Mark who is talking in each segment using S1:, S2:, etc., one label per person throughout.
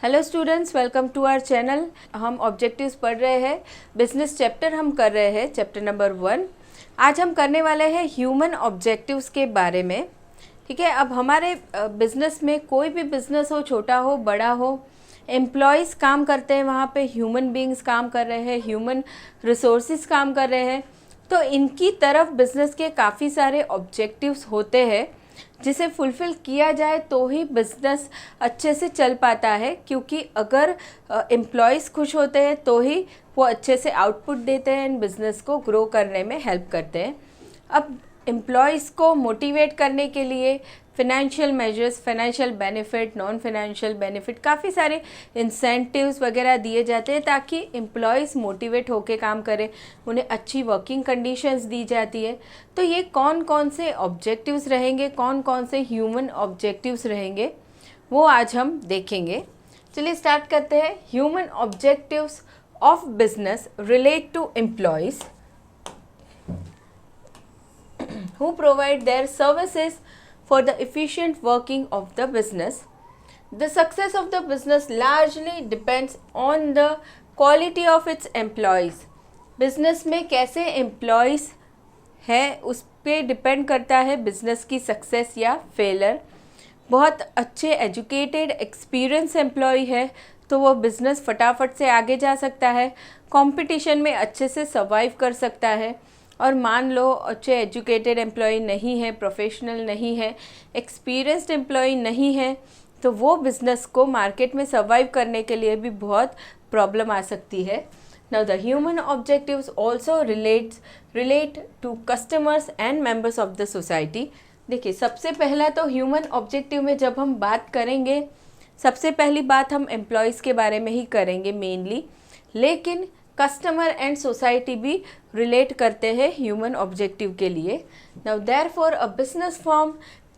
S1: Hello students, welcome to our channel. हम objectives पढ़ रहे हैं। बिजनेस चैप्टर हम कर रहे हैं, चैप्टर नंबर 1। आज हम करने वाले हैं ह्यूमन ऑब्जेक्टिव्स के बारे में। ठीक है, अब हमारे बिजनेस में कोई भी बिजनेस हो, छोटा हो बड़ा हो, एम्प्लॉयज़ काम करते हैं, वहाँ पे ह्यूमन बींग्स काम कर रहे हैं, ह्यूमन रिसोर्सेज काम कर रहे हैं। तो इनकी तरफ बिजनेस के काफ़ी सारे ऑब्जेक्टिव्स होते हैं जिसे फुलफ़िल किया जाए तो ही बिज़नेस अच्छे से चल पाता है, क्योंकि अगर एम्प्लॉयज़ खुश होते हैं तो ही वो अच्छे से आउटपुट देते हैं एंड बिज़नेस को ग्रो करने में हेल्प करते हैं। अब एम्प्लॉयज़ को मोटिवेट करने के लिए financial measures, financial benefit, non financial benefit, काफ़ी सारे इंसेंटिव्स वगैरह दिए जाते हैं ताकि एम्प्लॉयज़ मोटिवेट होकर काम करें, उन्हें अच्छी वर्किंग कंडीशंस दी जाती है। तो ये कौन कौन से ऑब्जेक्टिव्स रहेंगे, कौन कौन से ह्यूमन ऑब्जेक्टिव्स रहेंगे, वो आज हम देखेंगे। चलिए स्टार्ट करते हैं। Human objectives of business relate to employees who provide their services for the efficient working of the business. The success of the business largely depends on the quality of its employees. Business में कैसे employees है उस पे depend करता है business की success या failure. बहुत अच्छे एजुकेटेड एक्सपीरियंस एम्प्लॉय है तो वो बिज़नेस फटाफट से आगे जा सकता है, कंपटीशन में अच्छे से सर्वाइव कर सकता है। और मान लो अच्छे एजुकेटेड एम्प्लॉय नहीं है, प्रोफेशनल नहीं है, एक्सपीरियंस्ड एम्प्लॉय नहीं है, तो वो बिज़नेस को मार्केट में सर्वाइव करने के लिए भी बहुत प्रॉब्लम आ सकती है। Now the human objectives also relate to customers and members of the society. देखिए, सबसे पहला तो ह्यूमन ऑब्जेक्टिव में जब हम बात करेंगे, सबसे पहली बात हम एम्प्लॉयज़ के बारे में ही करेंगे मेनली, लेकिन कस्टमर एंड सोसाइटी भी रिलेट करते हैं ह्यूमन ऑब्जेक्टिव के लिए। Now therefore a business firm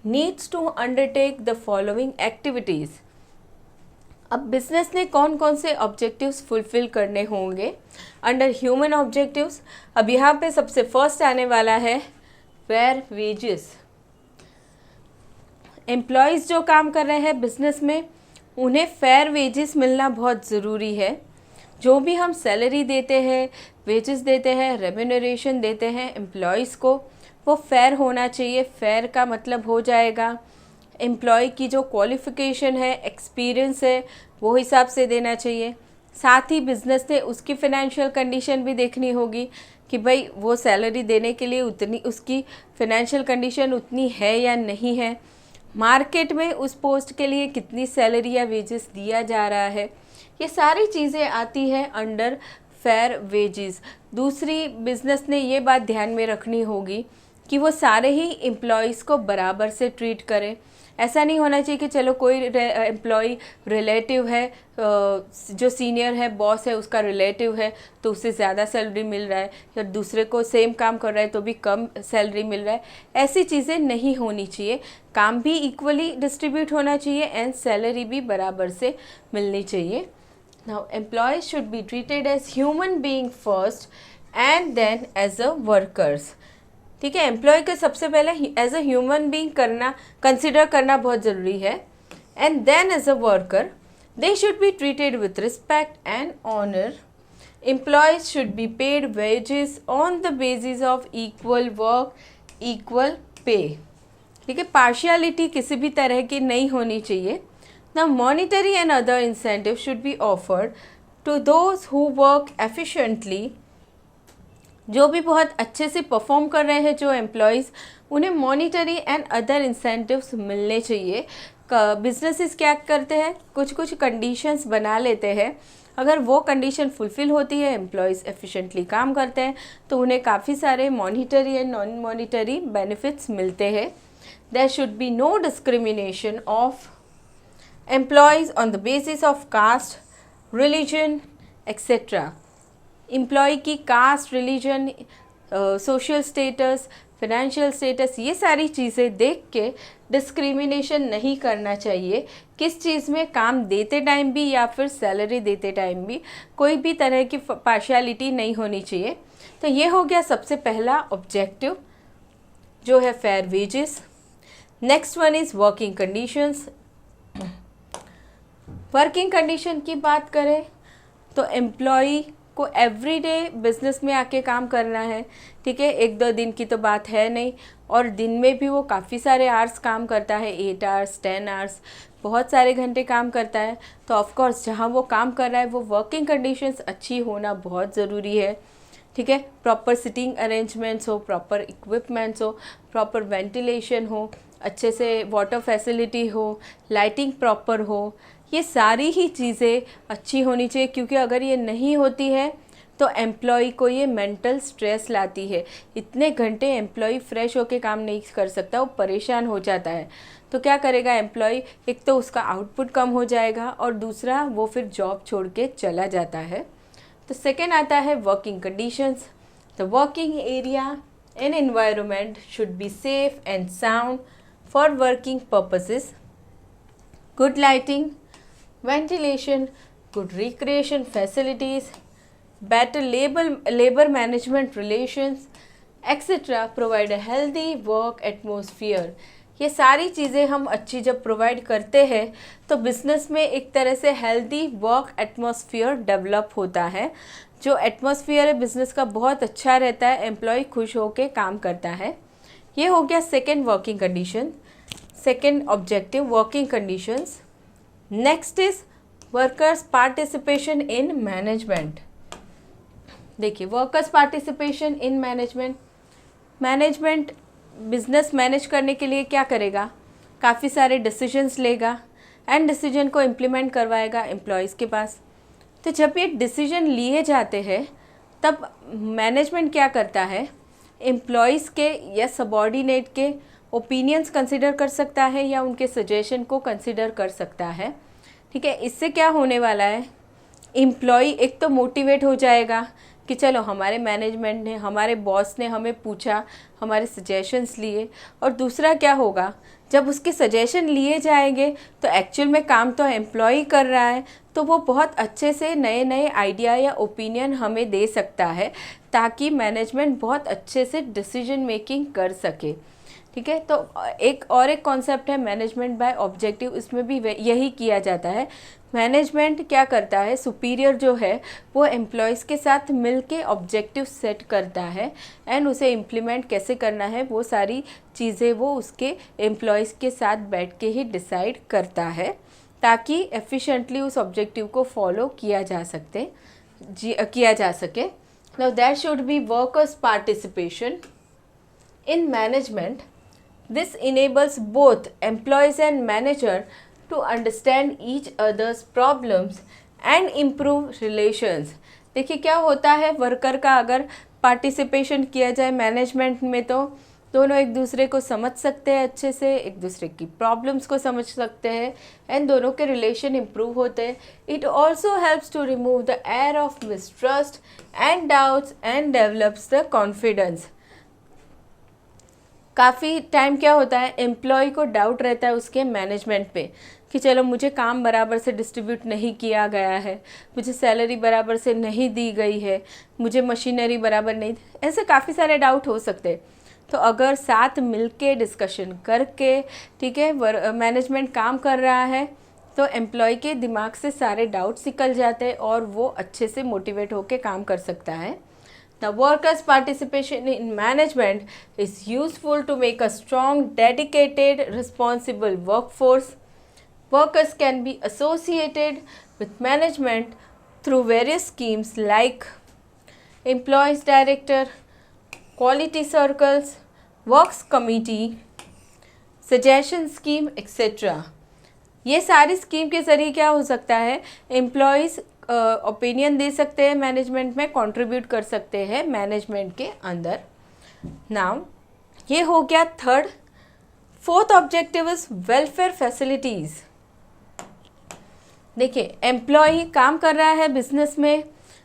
S1: needs to undertake the following activities. अब बिजनेस ने कौन कौन से ऑब्जेक्टिव्स फुलफिल करने होंगे अंडर ह्यूमन ऑब्जेक्टिव्स। अब यहाँ पे सबसे फर्स्ट आने वाला है फेयर वेजेस। एम्प्लॉयज़ जो काम कर रहे हैं बिजनेस में, उन्हें फेयर वेजेस मिलना बहुत ज़रूरी है। जो भी हम सैलरी देते हैं, वेजेस देते हैं, रेम्यूनरेशन देते हैं एम्प्लॉयज़ को, वो फेयर होना चाहिए। फेयर का मतलब हो जाएगा एम्प्लॉय की जो क्वालिफ़िकेशन है, एक्सपीरियंस है, वो हिसाब से देना चाहिए। साथ ही बिज़नेस ने उसकी फ़ाइनेंशियल कंडीशन भी देखनी होगी कि भाई वो सैलरी देने के लिए उतनी उसकी फ़ाइनेंशियल कंडीशन उतनी है या नहीं है, मार्केट में उस पोस्ट के लिए कितनी सैलरी या वेजेस दिया जा रहा है, ये सारी चीज़ें आती हैं अंडर फेयर वेजेस। दूसरी, बिज़नेस ने ये बात ध्यान में रखनी होगी कि वो सारे ही एम्प्लॉयज़ को बराबर से ट्रीट करें। ऐसा नहीं होना चाहिए कि चलो कोई एम्प्लॉय रिलेटिव है, जो सीनियर है, बॉस है, उसका रिलेटिव है तो उससे ज़्यादा सैलरी मिल रहा है, या दूसरे को सेम काम कर रहा है तो भी कम सैलरी मिल रहा है। ऐसी चीज़ें नहीं होनी चाहिए। काम भी इक्वली डिस्ट्रीब्यूट होना चाहिए एंड सैलरी भी बराबर से मिलनी चाहिए। Now, employees should be treated as human being first and then as a workers. ठीक है, एम्प्लॉय को सबसे पहले as a human being consider करना बहुत ज़रूरी है, and then as a worker they should be treated with respect and honour. Employees should be paid wages on the basis of equal work, equal pay. ठीक है, partiality किसी भी तरह की नहीं होनी चाहिए। Now, monetary and other incentives should be offered to those who work efficiently. जो भी बहुत अच्छे से परफॉर्म कर रहे हैं जो एम्प्लॉयज़, उन्हें मॉनिटरी एंड अदर इंसेंटिव्स मिलने चाहिए। बिजनेसेस क्या करते हैं, कुछ कुछ कंडीशंस बना लेते हैं। अगर वो कंडीशन फुलफ़िल होती है, एम्प्लॉयज़ एफिशिएंटली काम करते हैं, तो उन्हें काफ़ी सारे monetary and non monetary benefits मिलते हैं। There should be no discrimination of employees on the basis of caste, religion, etc. Employee की caste, religion, social status, financial status, ये सारी चीज़ें देख के डिस्क्रिमिनेशन नहीं करना चाहिए। किस चीज़ में, काम देते टाइम भी या फिर सैलरी देते टाइम भी, कोई भी तरह की पार्शियलिटी नहीं होनी चाहिए। तो ये हो गया सबसे पहला ऑब्जेक्टिव जो है fair wages. Next one is working conditions. Working condition की बात करें तो एम्प्लॉई को एवरीडे बिजनेस में आके काम करना है, ठीक है, 1-2 दिन की तो बात है नहीं, और दिन में भी वो काफ़ी सारे आवर्स काम करता है, 8 आवर्स 10 आवर्स, बहुत सारे घंटे काम करता है। तो ऑफकोर्स जहाँ वो काम कर रहा है वो वर्किंग कंडीशंस अच्छी होना बहुत ज़रूरी है, ठीक है, प्रॉपर सिटिंग अरेंजमेंट्स हो, प्रॉपर इक्विपमेंट्स हो, प्रॉपर वेंटिलेशन हो, अच्छे से वाटर फैसिलिटी हो, लाइटिंग प्रॉपर हो, ये सारी ही चीज़ें अच्छी होनी चाहिए, क्योंकि अगर ये नहीं होती है तो एम्प्लॉय को ये मेंटल स्ट्रेस लाती है। इतने घंटे एम्प्लॉय फ्रेश होके काम नहीं कर सकता, वो परेशान हो जाता है। तो क्या करेगा एम्प्लॉय, एक तो उसका आउटपुट कम हो जाएगा और दूसरा वो फिर जॉब छोड़ के चला जाता है। तो सेकेंड आता है working conditions. The working area and environment should be safe and sound for working purposes, good lighting, ventilation, good recreation facilities, better labor management relations, etc. provide a healthy work atmosphere। ये सारी चीज़ें हम अच्छी जब provide करते हैं तो business में एक तरह से हेल्दी वर्क एटमॉस्फेयर डेवलप होता है। जो एटमॉस्फेयर है बिज़नेस का बहुत अच्छा रहता है, एम्प्लॉय खुश होकर काम करता है। ये हो गया second working condition, second objective working conditions. Next is workers participation in management. देखिए workers participation in management business manage करने के लिए क्या करेगा, काफ़ी सारे डिसीजंस लेगा एंड डिसीजन को इम्प्लीमेंट करवाएगा एम्प्लॉयज़ के पास। तो जब ये डिसीजन लिए जाते हैं तब मैनेजमेंट क्या करता है, एम्प्लॉयज़ के या सबॉर्डिनेट के ओपिनियंस कंसिडर कर सकता है या उनके सजेशन को कंसिडर कर सकता है, ठीक है। इससे क्या होने वाला है, एम्प्लॉय एक तो मोटिवेट हो जाएगा कि चलो हमारे मैनेजमेंट ने, हमारे बॉस ने हमें पूछा, हमारे सजेशंस लिए, और दूसरा क्या होगा, जब उसके सजेशन लिए जाएंगे तो एक्चुअल में काम तो एम्प्लॉय कर रहा है, तो वो बहुत अच्छे से नए नए आइडिया या ओपिनियन हमें दे सकता है ताकि मैनेजमेंट बहुत अच्छे से डिसीजन मेकिंग कर सके, ठीक है। तो एक कॉन्सेप्ट है मैनेजमेंट बाय ऑब्जेक्टिव, इसमें भी यही किया जाता है। मैनेजमेंट क्या करता है, सुपीरियर जो है वो एम्प्लॉयज़ के साथ मिल के ऑब्जेक्टिव सेट करता है एंड उसे इम्प्लीमेंट कैसे करना है वो सारी चीज़ें वो उसके एम्प्लॉयज़ के साथ बैठ के ही डिसाइड करता है ताकि एफिशिएंटली उस ऑब्जेक्टिव को फॉलो किया जा सके। Now that should be workers participation in management. This enables both employees and manager to understand each other's problems and improve relations। देखिए क्या होता है, वर्कर का अगर पार्टिसिपेशन किया जाए मैनेजमेंट में तो दोनों एक दूसरे को समझ सकते हैं, अच्छे से एक दूसरे की प्रॉब्लम्स को समझ सकते हैं एंड दोनों के रिलेशन इम्प्रूव होते हैं। It also helps to remove the air of mistrust and doubts and develops the confidence. काफ़ी टाइम क्या होता है, एम्प्लॉय को डाउट रहता है उसके मैनेजमेंट पे कि चलो मुझे काम बराबर से डिस्ट्रीब्यूट नहीं किया गया है, मुझे सैलरी बराबर से नहीं दी गई है, मुझे मशीनरी बराबर नहीं, ऐसे काफ़ी सारे डाउट हो सकते हैं। तो अगर साथ मिलके डिस्कशन करके, ठीक है, मैनेजमेंट काम कर रहा है तो एम्प्लॉय के दिमाग से सारे डाउट्स निकल जाते हैं और वो अच्छे से मोटिवेट होकर काम कर सकता है। The workers' participation in management is useful to make a strong, dedicated, responsible workforce. Workers can be associated with management through various schemes like employees director, quality circles, works committee, suggestion scheme, etc. ये सारी scheme के ज़रिए क्या हो सकता है, employees opinion दे सकते हैं मैनेजमेंट में, कंट्रीब्यूट कर सकते हैं मैनेजमेंट के अंदर। नाउ ये हो गया third. Fourth objective is welfare facilities. देखिए एम्प्लॉय काम कर रहा है बिजनेस में,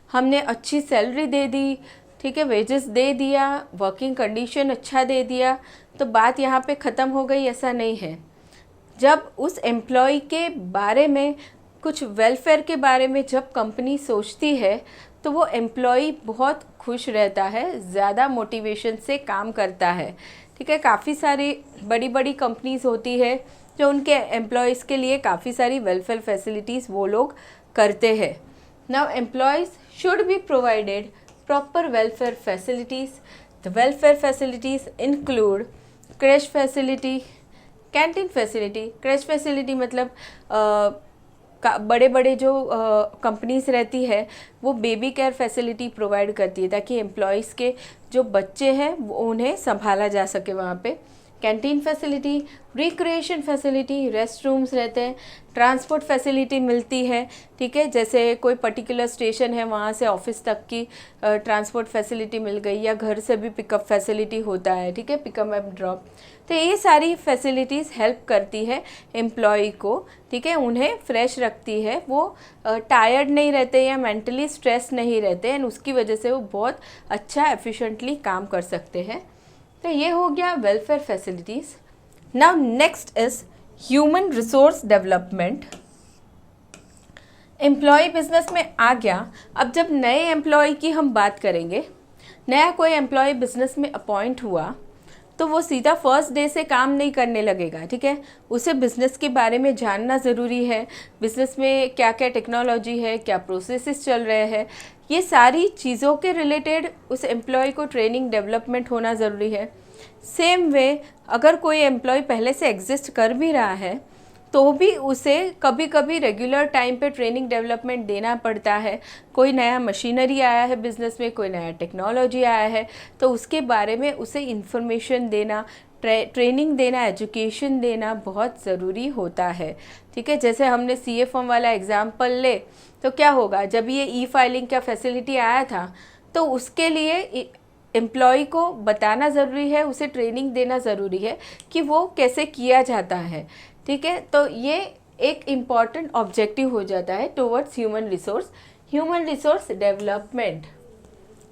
S1: हमने अच्छी सैलरी दे दी, ठीक है, वेजेस दे दिया, वर्किंग कंडीशन अच्छा दे दिया, तो बात यहाँ पे ख़त्म हो गई, ऐसा नहीं है। जब उस एम्प्लॉय के बारे में, कुछ वेलफेयर के बारे में जब कंपनी सोचती है तो वो एम्प्लॉय बहुत खुश रहता है, ज़्यादा मोटिवेशन से काम करता है, ठीक है। काफ़ी सारी बड़ी बड़ी कंपनीज़ होती है जो उनके एम्प्लॉयज़ के लिए काफ़ी सारी वेलफेयर फैसिलिटीज़ वो लोग करते हैं। Now employees should be provided proper welfare facilities. The welfare facilities include crash facility, canteen facility. Crash facility मतलब बड़े बड़े जो कंपनीज रहती है वो बेबी केयर फैसिलिटी प्रोवाइड करती है ताकि एम्प्लॉयज़ के जो बच्चे हैं वो उन्हें संभाला जा सके वहाँ पे। Canteen facility, recreation facility, rest rooms रहते हैं, ट्रांसपोर्ट फैसिलिटी मिलती है, ठीक है, जैसे कोई पर्टिकुलर स्टेशन है वहाँ से ऑफिस तक की ट्रांसपोर्ट फैसिलिटी मिल गई, या घर से भी पिकअप फैसिलिटी होता है, ठीक है, पिकअप एंड ड्रॉप। तो ये सारी फैसिलिटीज़ हेल्प करती है एम्प्लॉय को, ठीक है, उन्हें फ्रेश रखती है, वो टायर्ड नहीं रहते या मेंटली स्ट्रेस नहीं रहते, एंड उसकी वजह से वो बहुत अच्छा एफिशिएंटली काम कर सकते हैं। तो ये हो गया welfare facilities. Now next is human resource development. Employ business में आ गया। अब जब नए एम्प्लॉय की हम बात करेंगे, नया कोई एम्प्लॉय बिजनेस में अपॉइंट हुआ तो वो सीधा फर्स्ट डे से काम नहीं करने लगेगा, ठीक है, उसे बिज़नेस के बारे में जानना ज़रूरी है। बिज़नेस में क्या क्या टेक्नोलॉजी है, क्या प्रोसेसेस चल रहे हैं, ये सारी चीज़ों के रिलेटेड उस एम्प्लॉय को ट्रेनिंग डेवलपमेंट होना ज़रूरी है। सेम वे अगर कोई एम्प्लॉय पहले से एग्जिस्ट कर भी रहा है तो भी उसे कभी कभी रेगुलर टाइम पे ट्रेनिंग डेवलपमेंट देना पड़ता है। कोई नया मशीनरी आया है बिज़नेस में, कोई नया टेक्नोलॉजी आया है तो उसके बारे में उसे इन्फॉर्मेशन देना, ट्रेनिंग देना, एजुकेशन देना बहुत ज़रूरी होता है, ठीक है। जैसे हमने CA फॉर्म वाला एग्जाम्पल ले तो क्या होगा, जब ये E-फाइलिंग का फैसिलिटी आया था तो उसके लिए एम्प्लॉय को बताना ज़रूरी है, उसे ट्रेनिंग देना ज़रूरी है कि वो कैसे किया जाता है, ठीक है। तो ये एक इम्पॉर्टेंट ऑब्जेक्टिव हो जाता है towards human resource development.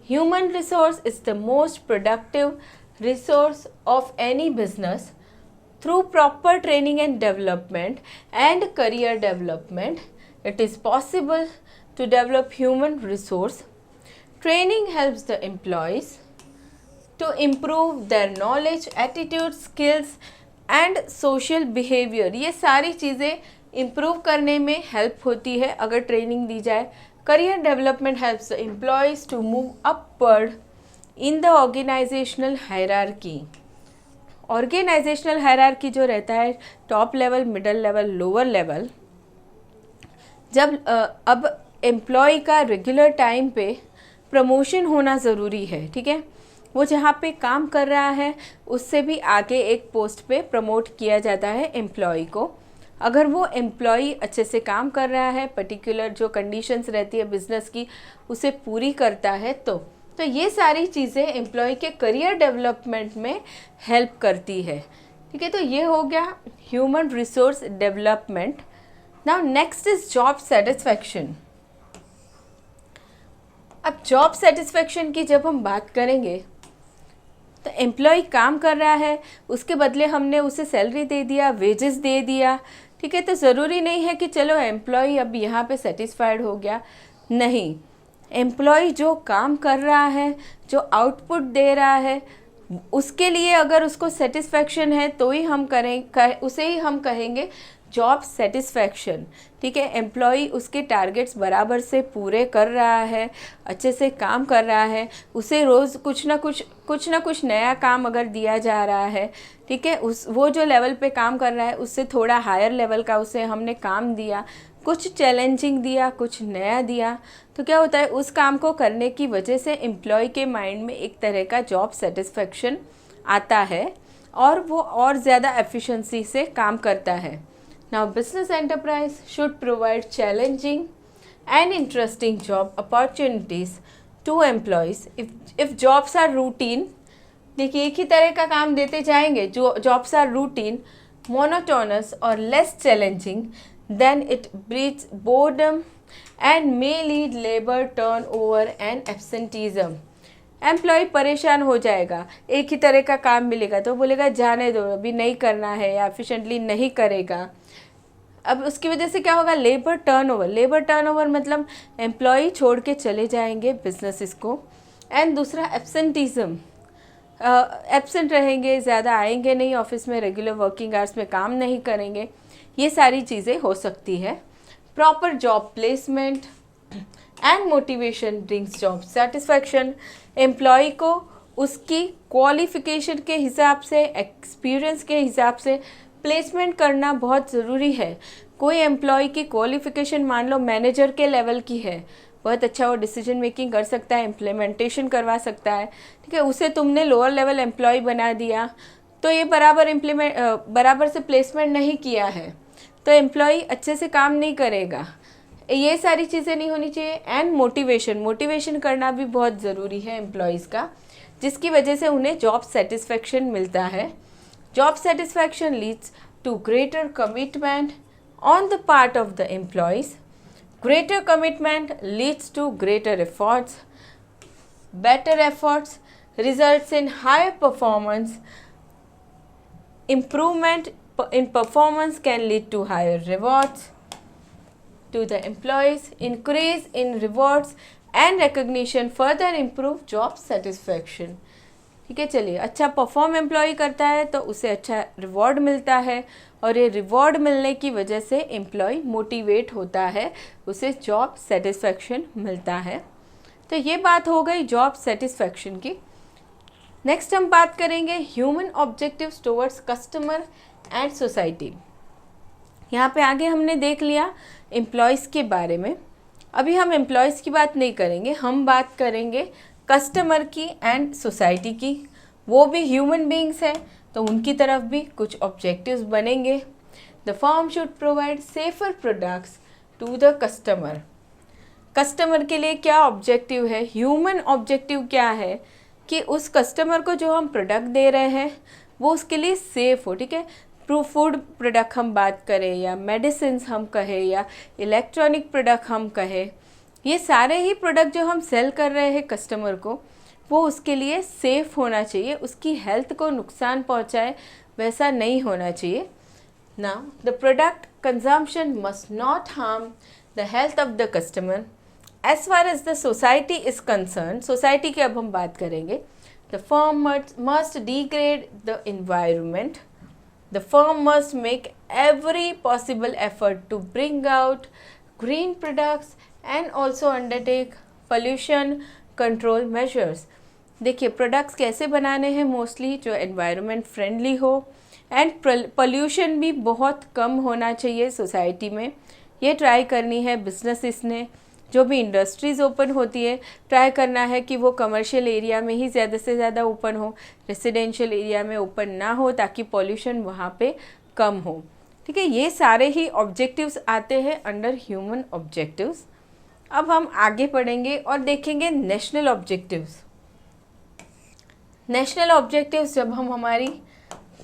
S1: Human resource is the most productive resource of any business. Through proper training and development and career development, it is possible to develop human resource. Training helps the employees to improve their knowledge, attitude, skills and social behavior. ये सारी चीज़ें improve करने में help होती है अगर training दी जाए। Career development helps the employees to move upward in the organizational hierarchy. Organisational hierarchy जो रहता है, top level, middle level, lower level, जब अब एम्प्लॉय का रेगुलर टाइम पे प्रमोशन होना ज़रूरी है, ठीक है, वो जहाँ पे काम कर रहा है उससे भी आगे एक पोस्ट पे प्रमोट किया जाता है एम्प्लॉय को। अगर वो एम्प्लॉय अच्छे से काम कर रहा है, पर्टिकुलर जो कंडीशंस रहती है बिज़नेस की उसे पूरी करता है तो ये सारी चीज़ें एम्प्लॉय के करियर डेवलपमेंट में हेल्प करती है, ठीक है। तो ये हो गया human resource development. Now next is job satisfaction. अब जॉब सेटिस्फैक्शन की जब हम बात करेंगे तो एम्प्लॉय काम कर रहा है, उसके बदले हमने उसे सैलरी दे दिया, वेजेस दे दिया, ठीक है, तो ज़रूरी नहीं है कि चलो एम्प्लॉय अब यहाँ पे सेटिस्फाइड हो गया। नहीं, एम्प्लॉय जो काम कर रहा है, जो आउटपुट दे रहा है, उसके लिए अगर उसको सेटिस्फैक्शन है तो ही हम उसे ही हम कहेंगे जॉब सेटिस्फैक्शन, ठीक है। एम्प्लॉय उसके टारगेट्स बराबर से पूरे कर रहा है, अच्छे से काम कर रहा है, उसे रोज़ कुछ ना कुछ नया काम अगर दिया जा रहा है, ठीक है, वो जो लेवल पे काम कर रहा है उससे थोड़ा हायर लेवल का उसे हमने काम दिया, कुछ चैलेंजिंग दिया, कुछ नया दिया, तो क्या होता है, उस काम को करने की वजह से एम्प्लॉय के माइंड में एक तरह का जॉब सेटिस्फैक्शन आता है और वो और ज़्यादा एफिशिएंसी से काम करता है। Now business enterprise should provide challenging and interesting job opportunities to employees. If jobs are routine, देखिए एक ही तरह का काम देते जाएंगे, जो जॉब्स आर रूटीन, मोनोटोनस और less challenging, then it breeds boredom and may lead labor turnover and absenteeism. Employ परेशान हो जाएगा, एक ही तरह का काम मिलेगा तो बोलेगा जाने दो, अभी नहीं करना है, या एफिशिएंटली नहीं करेगा। अब उसकी वजह से क्या होगा, लेबर टर्नओवर मतलब एम्प्लॉय छोड़ के चले जाएंगे बिजनेसेस को। एंड दूसरा एब्सेंटीज़म। एब्सेंट रहेंगे, ज़्यादा आएंगे नहीं ऑफिस में, रेगुलर वर्किंग आवर्स में काम नहीं करेंगे, ये सारी चीज़ें हो सकती है। Proper job placement and motivation brings job satisfaction. Employ को उसकी क्वालिफिकेशन के हिसाब से, एक्सपीरियंस के हिसाब से प्लेसमेंट करना बहुत ज़रूरी है। कोई एम्प्लॉय की क्वालिफिकेशन मान लो मैनेजर के लेवल की है, बहुत अच्छा वो डिसीजन मेकिंग कर सकता है, इम्प्लीमेंटेशन करवा सकता है, ठीक है, उसे तुमने लोअर लेवल एम्प्लॉय बना दिया तो ये बराबर से प्लेसमेंट नहीं किया है तो एम्प्लॉय अच्छे से काम नहीं करेगा। ये सारी चीज़ें नहीं होनी चाहिए। एंड मोटिवेशन करना भी बहुत ज़रूरी है एम्प्लॉयज़ का, जिसकी वजह से उन्हें जॉब सेटिस्फैक्शन मिलता है। Job satisfaction leads to greater commitment on the part of the employees. Greater commitment leads to greater efforts. Better efforts results in higher performance. Improvement in performance can lead to higher rewards to the employees. Increase in rewards and recognition further improve job satisfaction. ठीक है, चलिए, अच्छा perform employ करता है तो उसे अच्छा reward मिलता है और ये रिवॉर्ड मिलने की वजह से एम्प्लॉय मोटिवेट होता है, उसे जॉब सेटिस्फैक्शन मिलता है। तो ये बात हो गई जॉब सेटिस्फैक्शन की। नेक्स्ट हम बात करेंगे human objectives towards customer and society. यहाँ पे आगे हमने देख लिया एम्प्लॉयज़ के बारे में, अभी हम एम्प्लॉयज़ की बात नहीं करेंगे, हम बात करेंगे कस्टमर की एंड सोसाइटी की। वो भी ह्यूमन बीइंग्स हैं तो उनकी तरफ भी कुछ ऑब्जेक्टिव्स बनेंगे। The firm should provide safer products to the customer. Customer के लिए क्या ऑब्जेक्टिव है, ह्यूमन ऑब्जेक्टिव क्या है कि उस कस्टमर को जो हम प्रोडक्ट दे रहे हैं वो उसके लिए सेफ़ हो, ठीक है। फूड प्रोडक्ट हम बात करें या मेडिसिन हम कहें या इलेक्ट्रॉनिक प्रोडक्ट हम कहें, ये सारे ही प्रोडक्ट जो हम सेल कर रहे हैं कस्टमर को वो उसके लिए सेफ़ होना चाहिए, उसकी हेल्थ को नुकसान पहुंचाए वैसा नहीं होना चाहिए। Now the product consumption must not harm the health of the customer. As far as the society is concern, society की अब हम बात करेंगे, the firm must degrade the environment. The firm must make every possible effort to bring out green products and also undertake pollution control measures। देखिए products कैसे बनाने हैं, mostly जो एनवायरनमेंट फ्रेंडली हो एंड पोल्यूशन भी बहुत कम होना चाहिए सोसाइटी में, ये ट्राई करनी है बिजनेसेस ने। जो भी इंडस्ट्रीज़ ओपन होती है ट्राई करना है कि वो कमर्शियल एरिया में ही ज़्यादा से ज़्यादा ओपन हो, रेसिडेंशियल एरिया में ओपन ना हो ताकि पोल्यूशन वहाँ पे कम हो, ठीक है। ये सारे ही ऑब्जेक्टिव्स आते हैं अंडर ह्यूमन ऑब्जेक्टिव्स। अब हम आगे पढ़ेंगे और देखेंगे नेशनल ऑब्जेक्टिव्स। नेशनल ऑब्जेक्टिव्स जब हम हमारी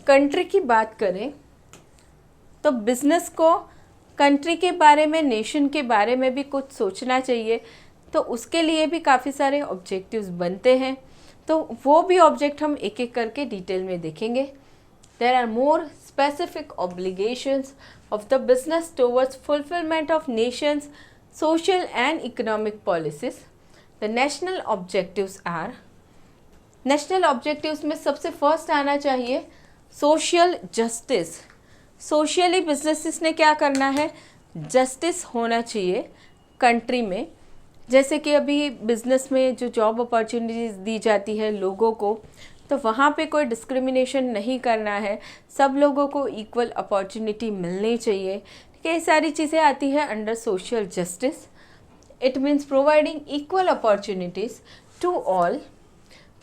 S1: कंट्री की बात करें तो बिज़नेस को कंट्री के बारे में, नेशन के बारे में भी कुछ सोचना चाहिए, तो उसके लिए भी काफ़ी सारे ऑब्जेक्टिव्स बनते हैं। तो वो भी ऑब्जेक्ट हम एक एक करके डिटेल में देखेंगे। There are more specific obligations of the business towards fulfillment of nation's social and economic policies. The national objectives are, national objectives में सबसे फर्स्ट आना चाहिए social justice। सोशली बिजनेसेस ने क्या करना है, जस्टिस होना चाहिए कंट्री में। जैसे कि अभी बिज़नेस में जो जॉब अपॉर्चुनिटीज़ दी जाती है लोगों को, तो वहाँ पे कोई डिस्क्रिमिनेशन नहीं करना है, सब लोगों को इक्वल अपॉर्चुनिटी मिलनी चाहिए, ठीक है। ये सारी चीज़ें आती है under social justice. It means providing equal opportunities to all,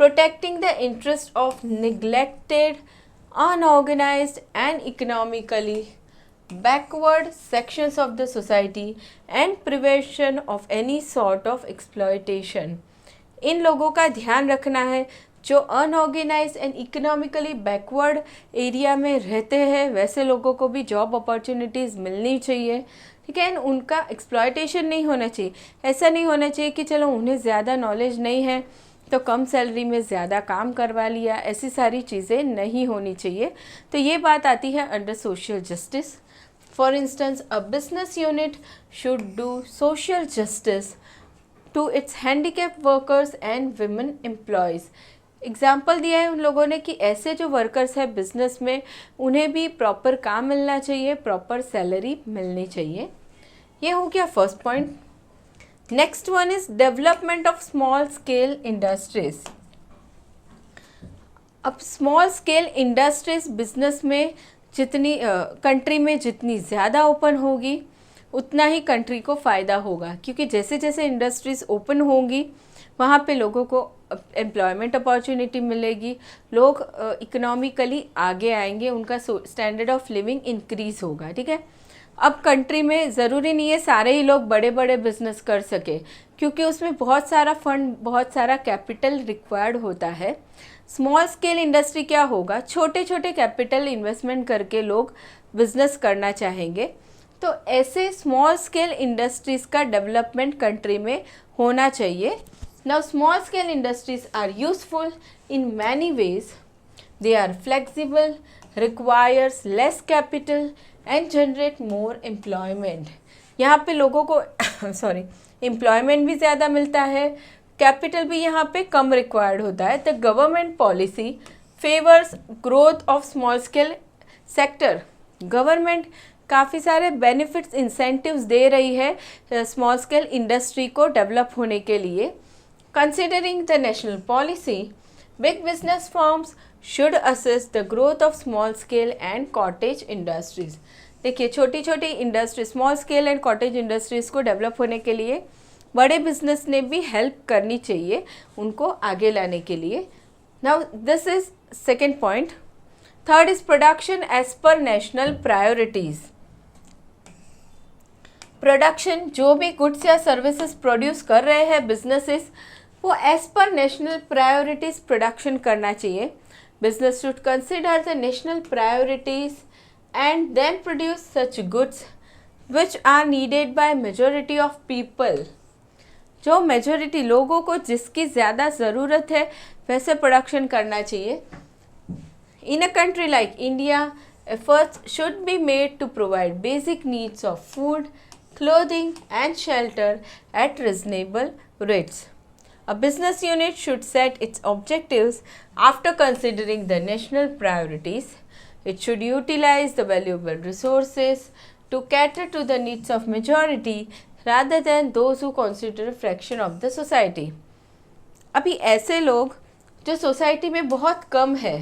S1: protecting the interest of neglected, unorganised and economically backward sections of the society and prevention of any sort of exploitation। इन लोगों का ध्यान रखना है जो unorganise and economically backward area में रहते हैं, वैसे लोगों को भी जॉब अपॉर्चुनिटीज़ मिलनी चाहिए, ठीक है। उनका एक्सप्लॉयटेशन नहीं होना चाहिए। ऐसा नहीं होना चाहिए कि चलो उन्हें ज़्यादा नॉलेज नहीं है तो कम सैलरी में ज़्यादा काम करवा लिया, ऐसी सारी चीज़ें नहीं होनी चाहिए। तो ये बात आती है under social justice. For instance, a business unit should do social justice to its handicapped workers and women employees। Example दिया है उन लोगों ने कि ऐसे जो वर्कर्स हैं बिजनेस में, उन्हें भी प्रॉपर काम मिलना चाहिए, प्रॉपर सैलरी मिलनी चाहिए। ये हो गया first point. Next one is development of small scale industries. अब स्मॉल स्केल इंडस्ट्रीज बिजनेस में जितनी कंट्री में जितनी ज़्यादा ओपन होगी उतना ही कंट्री को फ़ायदा होगा, क्योंकि जैसे जैसे इंडस्ट्रीज़ ओपन होंगी वहाँ पे लोगों को एम्प्लॉयमेंट अपॉर्चुनिटी मिलेगी, लोग इकोनॉमिकली आगे आएंगे, उनका स्टैंडर्ड ऑफ लिविंग इंक्रीज़ होगा। ठीक है, अब कंट्री में ज़रूरी नहीं है सारे ही लोग बड़े बड़े बिजनेस कर सके, क्योंकि उसमें बहुत सारा फंड, बहुत सारा कैपिटल रिक्वायर्ड होता है। स्मॉल स्केल इंडस्ट्री क्या होगा, छोटे छोटे कैपिटल इन्वेस्टमेंट करके लोग बिजनेस करना चाहेंगे, तो ऐसे स्मॉल स्केल इंडस्ट्रीज़ का डेवलपमेंट कंट्री में होना चाहिए। Now small scale industries are useful in many ways. They are flexible, requires less capital and generate more employment. यहाँ पे लोगों को एम्प्लॉयमेंट भी ज़्यादा मिलता है, कैपिटल भी यहाँ पे कम रिक्वायर्ड होता है। The government policy favours growth of small scale sector. Government काफ़ी सारे बेनिफिट्स, इंसेंटिव्स दे रही है स्मॉल स्केल इंडस्ट्री को डेवलप होने के लिए। Considering the national policy, big business firms should assist the growth of small scale and cottage industries. देखिए, छोटी छोटी industry, small scale and cottage industries को डेवलप होने के लिए बड़े बिजनेस ने भी हेल्प करनी चाहिए उनको आगे लाने के लिए। Now this is second point. Third is production as per national priorities. Production, जो भी गुड्स या सर्विसेज प्रोड्यूस कर रहे हैं बिजनेसेस, वो as per national priorities production करना चाहिए। Business should consider the national priorities and then produce such goods which are needed by majority of people. जो मेजॉरिटी लोगों को जिसकी ज़्यादा ज़रूरत है वैसे प्रोडक्शन करना चाहिए। In a country like India, efforts should be made to provide basic needs of food, clothing and shelter at reasonable rates. A business unit should set its objectives after considering the national priorities. It should utilize the valuable resources to cater to the needs of majority rather than those who consider a fraction of the society. अभी ऐसे लोग जो society में बहुत कम है,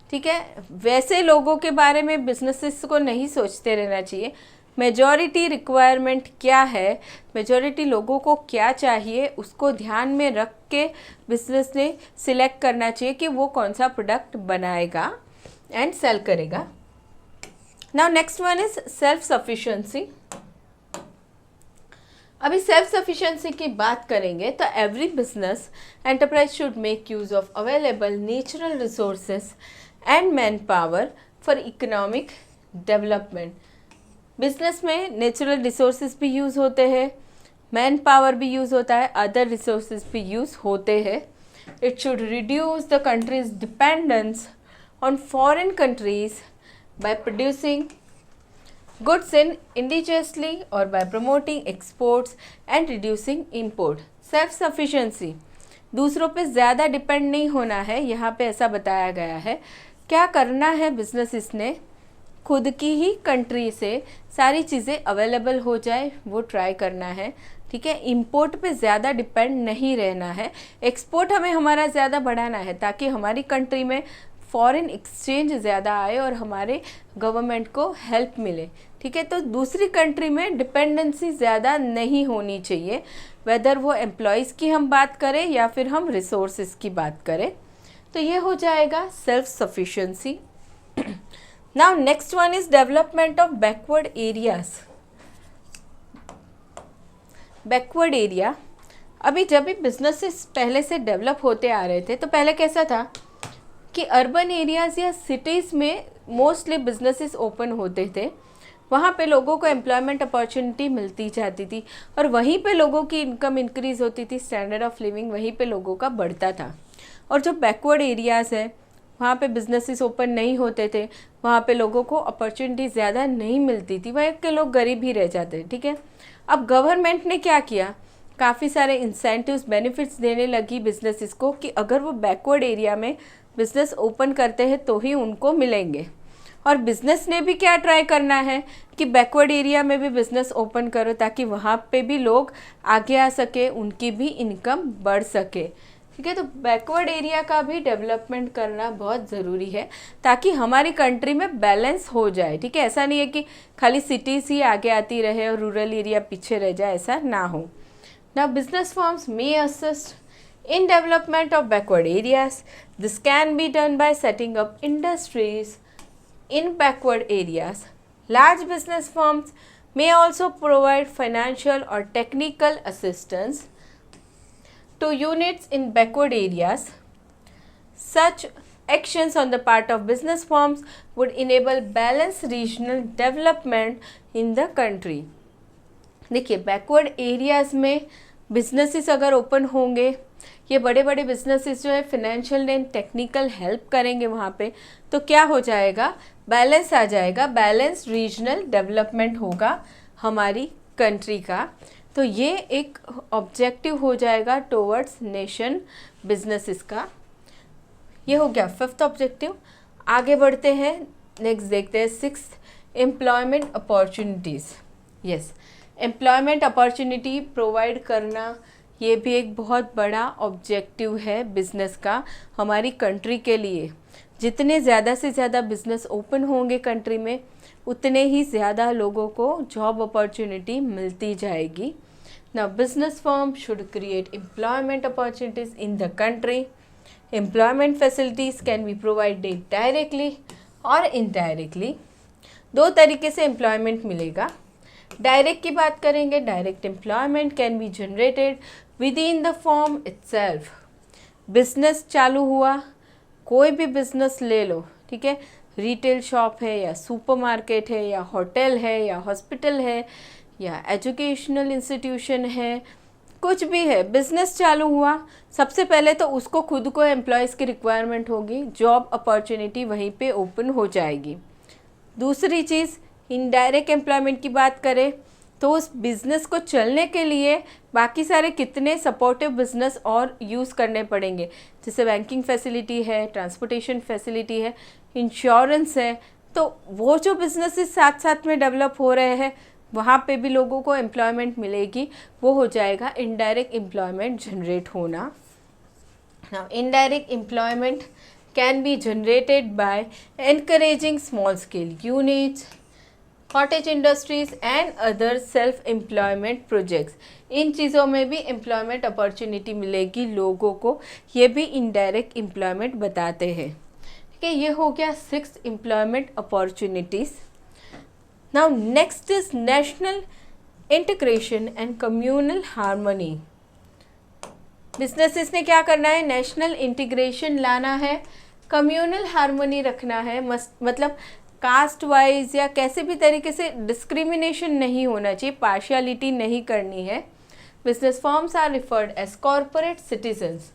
S1: ठीक है, वैसे लोगों के बारे में बिजनेसेस को नहीं सोचते रहना चाहिए। मेजॉरिटी रिक्वायरमेंट क्या है, मेजॉरिटी लोगों को क्या चाहिए, उसको ध्यान में रख के बिजनेस ने सिलेक्ट करना चाहिए कि वो कौन सा प्रोडक्ट बनाएगा एंड सेल करेगा। Now next one is self sufficiency. अभी सेल्फ सफिशिएंसी की बात करेंगे तो every business enterprise should make use of available natural resources and man power for economic development. Business में नेचुरल रिसोर्सेज भी यूज़ होते हैं, मैन पावर भी यूज़ होता है, अदर रिसोर्सेज भी यूज़ होते हैं। It should reduce the countries dependence on foreign countries by producing goods in indigenously or by promoting exports and reducing import. Self sufficiency, दूसरों पे ज़्यादा डिपेंड नहीं होना है, यहाँ पे ऐसा बताया गया है। क्या करना है बिजनेस ने, खुद की ही कंट्री से सारी चीज़ें अवेलेबल हो जाए वो ट्राई करना है। ठीक है, इंपोर्ट पे ज़्यादा डिपेंड नहीं रहना है, एक्सपोर्ट हमें हमारा ज़्यादा बढ़ाना है ताकि हमारी कंट्री में फॉरेन एक्सचेंज ज़्यादा आए और हमारे गवर्नमेंट को हेल्प मिले। ठीक है, तो दूसरी कंट्री में डिपेंडेंसी ज़्यादा नहीं होनी चाहिए, वेदर वो एम्प्लॉयज़ की हम बात करें या फिर हम रिसोर्सेज की बात करें। तो ये हो जाएगा self sufficiency. Now next one is development of backward areas. Backward area, अभी जब भी बिजनेसेस पहले से डेवलप होते आ रहे थे तो पहले कैसा था कि अर्बन एरियाज़ या सिटीज़ में मोस्टली बिजनेसेस ओपन होते थे, वहाँ पे लोगों को एम्प्लॉयमेंट अपॉर्चुनिटी मिलती जाती थी और वहीं पे लोगों की इनकम इंक्रीज़ होती थी, स्टैंडर्ड ऑफ लिविंग वहीं पे लोगों का बढ़ता था। और जो बैकवर्ड एरियाज़ है वहाँ पे बिजनेसेस ओपन नहीं होते थे, वहाँ पे लोगों को अपॉर्चुनिटी ज़्यादा नहीं मिलती थी, वहाँ के लोग गरीब ही रह जाते थे। ठीक है, अब गवर्नमेंट ने क्या किया काफ़ी सारे इंसेंटिव्स बेनिफिट्स देने लगी बिजनेसेस को कि अगर वो बैकवर्ड एरिया में बिजनेस ओपन करते हैं तो ही उनको मिलेंगे। और बिजनेस ने भी क्या ट्राई करना है कि बैकवर्ड एरिया में भी बिजनेस ओपन करो ताकि वहाँ पे भी लोग आगे आ सके, उनकी भी इनकम बढ़ सके। ठीक है, तो बैकवर्ड एरिया का भी डेवलपमेंट करना बहुत ज़रूरी है ताकि हमारी कंट्री में बैलेंस हो जाए। ठीक है, ऐसा नहीं है कि खाली सिटीज़ ही आगे आती रहे और रूरल एरिया पीछे रह जाए, ऐसा ना हो। Now business firms may assist in development of backward areas. This can be done by setting up industries in backward areas. Large business firms may also provide financial or technical assistance to units in backward areas. Such actions on the part of business firms would enable balanced regional development in the country. देखिए, backward areas में businesses अगर open होंगे, ये बड़े बड़े businesses जो है financial and technical help करेंगे वहाँ पे, तो क्या हो जाएगा, बैलेंस आ जाएगा, बैलेंस रीजनल डेवलपमेंट होगा हमारी कंट्री का। तो ये एक ऑब्जेक्टिव हो जाएगा टुवर्ड्स नेशन बिजनेसेस का। ये हो गया फिफ्थ ऑब्जेक्टिव। आगे बढ़ते हैं, नेक्स्ट देखते हैं sixth, employment opportunities. Yes, employment opportunity provide करना ये भी एक बहुत बड़ा ऑब्जेक्टिव है बिज़नेस का हमारी कंट्री के लिए। जितने ज़्यादा से ज़्यादा बिज़नेस ओपन होंगे कंट्री में, उतने ही ज़्यादा लोगों को जॉब अपॉर्चुनिटी मिलती जाएगी। Now business firm should create employment opportunities in the country. Employment facilities can be provided directly और इनडायरेक्टली। दो तरीके से एम्प्लॉयमेंट मिलेगा। डायरेक्ट की बात करेंगे, direct employment can be generated with in the form itself. Business चालू हुआ, कोई भी बिजनेस ले लो, ठीक है, रिटेल शॉप है या सुपरमार्केट है या होटल है या हॉस्पिटल है या एजुकेशनल इंस्टीट्यूशन है, कुछ भी है, बिजनेस चालू हुआ, सबसे पहले तो उसको खुद को एम्प्लॉयज़ की रिक्वायरमेंट होगी, जॉब अपॉर्चुनिटी वहीं पे ओपन हो जाएगी। दूसरी चीज़, इनडायरेक्ट एम्प्लॉयमेंट की बात करें तो उस बिज़नेस को चलने के लिए बाकी सारे कितने सपोर्टिव बिजनेस और यूज़ करने पड़ेंगे, जैसे बैंकिंग फैसिलिटी है, ट्रांसपोर्टेशन फैसिलिटी है, इंश्योरेंस है। तो वो जो बिजनेसेस साथ साथ में डेवलप हो रहे हैं, वहाँ पे भी लोगों को एम्प्लॉयमेंट मिलेगी, वो हो जाएगा इनडायरेक्ट एम्प्लॉयमेंट जनरेट होना। Now indirect employment can be generated by encouraging small scale units, cottage industries and other self employment projects. इन चीज़ों में भी एम्प्लॉयमेंट अपॉर्चुनिटी मिलेगी लोगों को, ये भी इनडायरेक्ट एम्प्लॉयमेंट बताते हैं। ठीक है, ये हो गया six employment opportunities. Now next is national integration and communal harmony. Businesses ने क्या करना है, नेशनल इंटीग्रेशन लाना है, कम्युनल हार्मनी रखना है, मतलब कास्ट वाइज या कैसे भी तरीके से डिस्क्रिमिनेशन नहीं होना चाहिए, पार्शियलिटी नहीं करनी है। Business firms are referred as corporate citizens.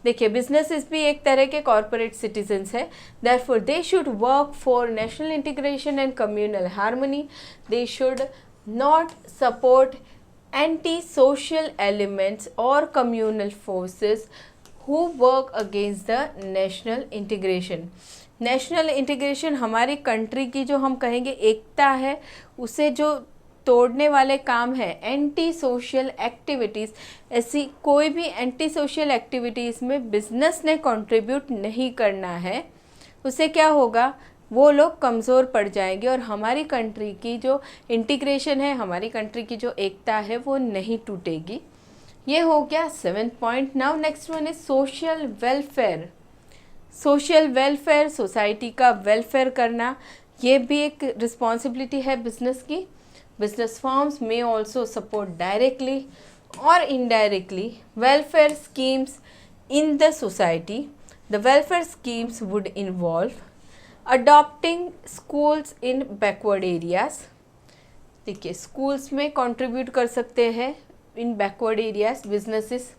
S1: देखिए, बिजनेसेस भी एक तरह के कॉरपोरेट सिटीजन्स है, therefore they should work for national integration and communal harmony. They should not support anti social elements और communal forces who work against the national integration. National integration हमारी country की जो हम कहेंगे एकता है, उसे जो तोड़ने वाले काम है एंटी सोशल एक्टिविटीज़, ऐसी कोई भी एंटी सोशल एक्टिविटीज़ में बिजनेस ने कंट्रीब्यूट नहीं करना है। उससे क्या होगा, वो लोग कमज़ोर पड़ जाएंगे और हमारी कंट्री की जो इंटीग्रेशन है, हमारी कंट्री की जो एकता है, वो नहीं टूटेगी। ये हो गया 7th point. Now next one is social welfare. Social welfare, society का वेलफेयर करना, ये भी एक रिस्पॉन्सिबिलिटी है बिजनेस की। बिजनेस फर्म्स में ऑल्सो सपोर्ट डायरेक्टली और indirectly welfare schemes in the society. The welfare schemes would involve adopting schools in backward areas. देखिए, स्कूल्स में कंट्रीब्यूट कर सकते हैं इन backward areas businesses.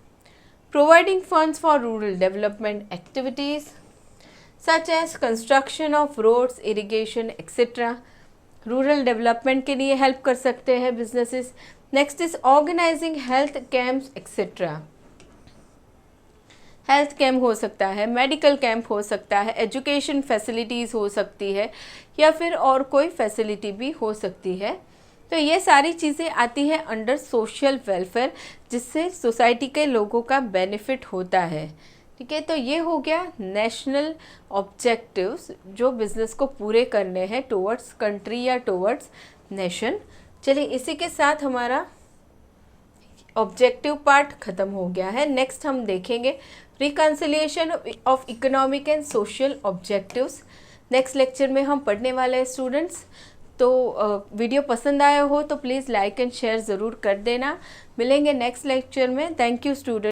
S1: Providing funds for rural development activities such as construction of roads, irrigation, etc. Rural development के लिए help कर सकते हैं businesses. Next is organising health camps etcetera. Health camp हो सकता है, मेडिकल कैंप हो सकता है, एजुकेशन फैसिलिटीज़ हो सकती है, या फिर और कोई फैसिलिटी भी हो सकती है। तो ये सारी चीज़ें आती हैं अंडर सोशल वेलफेयर, जिससे सोसाइटी के लोगों का बेनिफिट होता है। ठीक है, तो ये हो गया नेशनल ऑब्जेक्टिव्स जो बिज़नेस को पूरे करने हैं टुवर्ड्स कंट्री या टुवर्ड्स नेशन। चलिए, इसी के साथ हमारा ऑब्जेक्टिव पार्ट ख़त्म हो गया है। नेक्स्ट हम देखेंगे reconciliation of economic and social objectives. Next lecture में हम पढ़ने वाले हैं स्टूडेंट्स। तो वीडियो पसंद आया हो तो प्लीज़ लाइक एंड शेयर ज़रूर कर देना। मिलेंगे नेक्स्ट लेक्चर में। Thank you student.